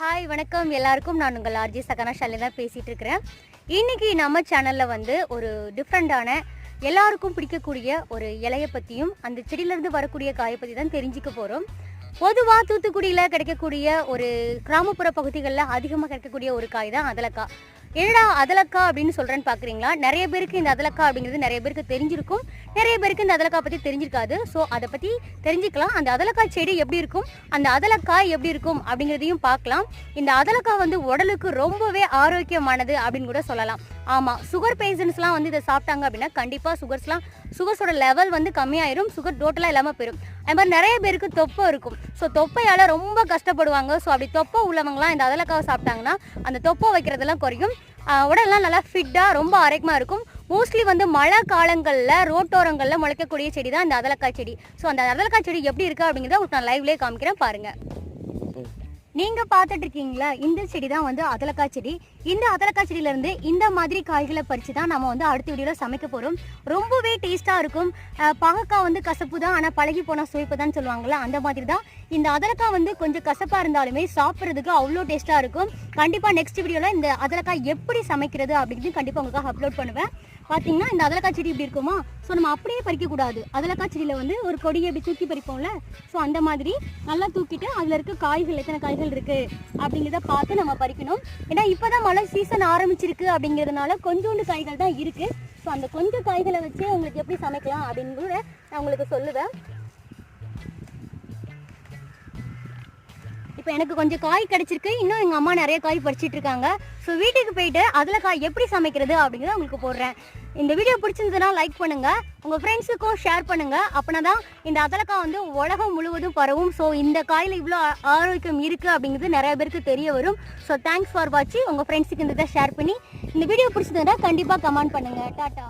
Hi வணக்கம் எல்லாருக்கும். நான் உங்கள் ஆர்ஜி சகனா ஷாலினி தான் பேசிகிட்டு இருக்கிறேன். இன்றைக்கி நம்ம சேனலில் வந்து ஒரு டிஃப்ரெண்ட்டான எல்லாருக்கும் பிடிக்கக்கூடிய ஒரு இலையை பற்றியும் அந்த செடியிலேருந்து வரக்கூடிய காயை பற்றி தான் தெரிஞ்சுக்க போகிறோம். பொதுவாக தூத்துக்குடியில் கிடைக்கக்கூடிய ஒரு கிராமப்புற பகுதிகளில் அதிகமாக கிடைக்கக்கூடிய ஒரு காய் தான் அதலக்காய். என்னடா அதலக்கா அப்படின்னு சொல்கிறேன்னு பார்க்குறீங்களா? நிறைய பேருக்கு இந்த அதலக்கா அப்படிங்கிறது நிறைய பேருக்கு தெரிஞ்சிருக்கும், நிறைய பேருக்கு இந்த அதலக்காய் பற்றி தெரிஞ்சிருக்காது. ஸோ அதை பற்றி தெரிஞ்சுக்கலாம். அந்த அதலக்காய் செடி எப்படி இருக்கும், அந்த அதலக்காய் எப்படி இருக்கும் அப்படிங்கிறதையும் பார்க்கலாம். இந்த அதலக்காய் வந்து உடலுக்கு ரொம்பவே ஆரோக்கியமானது அப்படின்னு கூட சொல்லலாம். ஆமாம், சுகர் பேஷண்ட்ஸ்லாம் வந்து இதை சாப்பிட்டாங்க அப்படின்னா கண்டிப்பாக சுகர்ஸோட லெவல் வந்து கம்மியாயிரும், சுகர் டோட்டலாக இல்லாமல் போயிடும். அது மாதிரி நிறைய பேருக்கு தொப்பை இருக்கும். ஸோ தொப்பையால் ரொம்ப கஷ்டப்படுவாங்க. ஸோ அப்படி தொப்பை உள்ளவங்களாம் இந்த அதலக்காவை சாப்பிட்டாங்கன்னா அந்த தொப்பை வைக்கிறதெல்லாம் குறையும், உடல்லாம் நல்லா ஃபிட்டாக ரொம்ப ஆரோக்கியமாக இருக்கும். மோஸ்ட்லி வந்து மழை காலங்களில் ரோட்டோரங்களில் முளைக்கக்கூடிய செடி தான் இந்த அதலக்காய் செடி. ஸோ அந்த அதலக்காய் செடி எப்படி இருக்குது அப்படிங்கிறத உங்களுக்கு நான் லைவ்லேயே காமிக்கிறேன் பாருங்கள். நீங்கள் பார்த்துட்டு இருக்கீங்களா, இந்த செடி தான் வந்து அதலக்காய் செடி. இந்த அதலக்காய் செடியிலேருந்து இந்த மாதிரி காய்களை பறித்து தான் நம்ம வந்து அடுத்த வீடியோவில் சமைக்க போகிறோம். ரொம்பவே டேஸ்ட்டாக இருக்கும். பாகக்காய் வந்து கசப்பு தான், ஆனால் பழகி போனால் சுவைப்பு தான் சொல்லுவாங்களே, அந்த மாதிரி தான் இந்த அதலக்காய் வந்து கொஞ்சம் கசப்பாக இருந்தாலுமே சாப்பிட்றதுக்கு அவ்வளோ டேஸ்ட்டாக இருக்கும். கண்டிப்பாக நெக்ஸ்ட் வீடியோவில் இந்த அதலக்காய் எப்படி சமைக்கிறது அப்படிங்கிறது கண்டிப்பாக உங்களுக்காக அப்லோட் பண்ணுவேன். பார்த்தீங்கன்னா இந்த அதலக்காய் செடி இப்படி இருக்குமா? ஸோ நம்ம அப்படியே பறிக்கக்கூடாது. அதலக்காய் செடியில் வந்து ஒரு கொடியை எப்படி தூக்கி பறிப்போம்ல, ஸோ அந்த மாதிரி நல்லா தூக்கிட்டு அதில் இருக்க காய்கள் எத்தனை காய்கள் இருக்குது அப்படிங்கிறத பார்த்து நம்ம பறிக்கணும். ஏன்னா இப்போ தான் மழை சீசன் ஆரம்பிச்சிருக்கு அப்படிங்கிறதுனால கொஞ்சோண்டு காய்கள் தான் இருக்குது. ஸோ அந்த கொஞ்சம் காய்களை வச்சு உங்களுக்கு எப்படி சமைக்கலாம் அப்படின்னு நான் உங்களுக்கு சொல்லுவேன். இப்போ எனக்கு கொஞ்சம் காய் கிடச்சிருக்கு, இன்னும் எங்கள் அம்மா நிறைய காய் பறிச்சிட்டு இருக்காங்க. ஸோ வீட்டுக்கு போயிட்டு அதில் காய் எப்படி சமைக்கிறது அப்படிங்கிறத உங்களுக்கு போடுறேன். இந்த வீடியோ பிடிச்சிருந்ததுன்னா லைக் பண்ணுங்கள், உங்கள் ஃப்ரெண்ட்ஸுக்கும் ஷேர் பண்ணுங்கள். அப்படின்னா தான் இந்த அதலக்காய் வந்து உலகம் முழுவதும் பரவும். ஸோ இந்த காயில் இவ்வளோ ஆரோக்கியம் இருக்குது அப்படிங்கிறது நிறைய பேருக்கு தெரிய வரும். ஸோ தேங்க்ஸ் ஃபார் வாட்சிங். உங்கள் ஃப்ரெண்ட்ஸுக்கு இந்த ஷேர் பண்ணி இந்த வீடியோ பிடிச்சிருந்ததுன்னா கண்டிப்பாக கமெண்ட் பண்ணுங்கள். டாட்டா.